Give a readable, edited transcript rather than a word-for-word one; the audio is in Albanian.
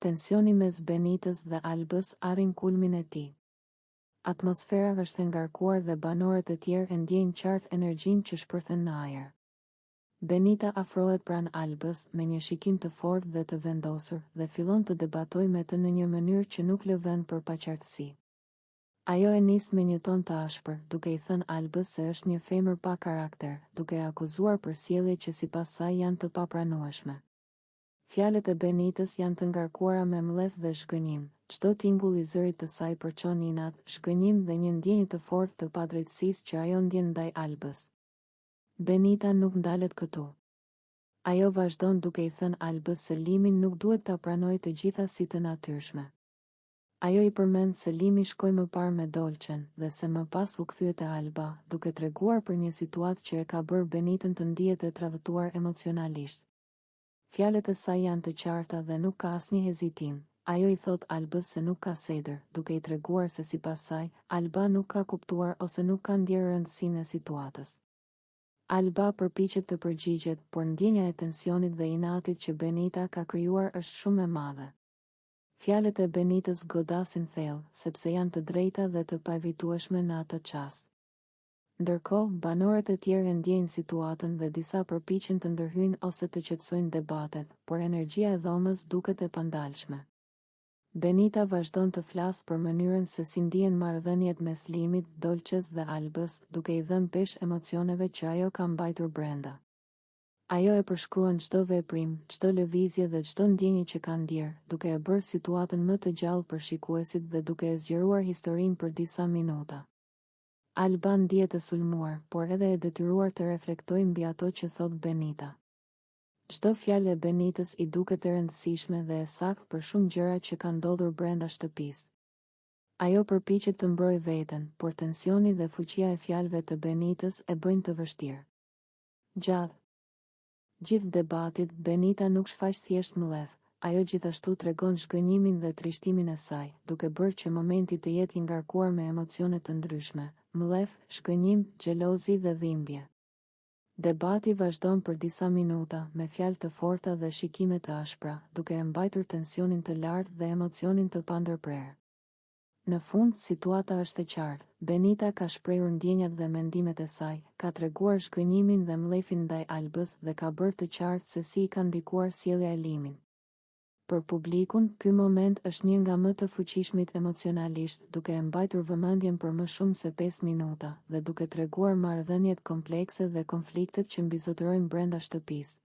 Tensioni mes Benitës dhe Albës arrin kulmin e tij. Atmosfera është e ngarkuar dhe banorët e tjerë e ndjejnë qartë energjinë që shpërthen në ajër. Benita afrohet pranë Albës me një shikim të fortë dhe të vendosur dhe fillon të debatojë me të në një mënyrë që nuk lë vend për paqartësi. Ajo e nis me një ton të ashpër, duke i thënë Albës se është një femër pa karakter, duke e akuzuar për sjellje që sipas saj janë të papranueshme. Fjalët e Benitës janë të ngarkuara me mledh dhe zhgënjim. Çdo tingull i zërit të saj përçon inat, zhgënjim dhe një ndjenjë të fortë të padrejtësisë që ajo ndjen ndaj Albës. Benita nuk ndalet këtu. Ajo vazhdon duke i thënë Albës se Limin nuk duhet ta pranojë të gjitha si të natyrshme. Ajo i përmend se Limi shkoi më parë me Dolçen dhe se më pas u kthye te Alba, duke treguar për një situatë që e ka bërë Benitën të ndihet e tradhtuar emocionalisht. Fjalët e saj janë të qarta dhe nuk ka asnjë hezitim. Ajo i thot Albës se nuk ka sedër, duke i treguar se sipas saj, Alba nuk ka kuptuar ose nuk ka ndjerë rëndësinë e situatës. Alba përpiqet të përgjigjet, por ndjenja e tensionit dhe inatit që Benita ka krijuar është shumë e madhe. Fjalët e Benitës godasin thellë, sepse janë të drejta dhe të paevitueshme në atë çast. Ndërkohë, banorët e tjerë ndjejnë situatën dhe disa përpiqen të ndërhyjnë ose të qetësojnë debatet, por energjia e dhomës duket e pandalshme. Benita vazhdon të flasë për mënyrën se si ndihen marrëdhëniet mes Limit, Dolçes dhe Albës, duke i dhënë peshë emocioneve që ajo ka mbajtur brenda. Ajo e përshkruan çdo veprim, çdo lëvizje dhe çdo ndjenjë që ka ndjerë, duke e bërë situatën më të gjallë për shikuesit dhe duke e zgjeruar historinë për disa minuta. Alba ndihet e sulmuar, por edhe e detyruar të reflektojë mbi ato që thot Benita. Çdo fjalë e Benitës i duket e rëndësishme dhe e saktë për shumë gjëra që kanë ndodhur brenda shtëpisë. Ajo përpiqet të mbrojë veten, por tensioni dhe fuqia e fjalëve të Benitës e bëjnë të vështirë. Gjatë gjithë debatit, Benita nuk shfaq thjesht mledh, ajo gjithashtu tregon zhgënjimin dhe trishtimin e saj, duke bërë që momenti të jetë i ngarkuar me emocione të ndryshme, mledh, zhgënjim, xhelozi dhe dhimbje. Debati vazhdon për disa minuta, me fjalë të forta dhe shikime të ashpra, duke e mbajtur tensionin të lartë dhe emocionin të pandërprerë. Në fund, situata është e qartë. Benita ka shprehur ndjenjat dhe mendimet e saj, ka treguar zhgënjimin dhe mlefin ndaj Albës dhe ka bërë të qartë se si i ka ndikuar sjellja e Limin. Për publikun, ky moment është një nga më të fuqishmit emocionalisht, duke e mbajtur vëmendjen për më shumë se 5 minuta dhe duke treguar marrëdhëniet komplekse dhe konfliktet që mbizotërojnë brenda shtëpisë.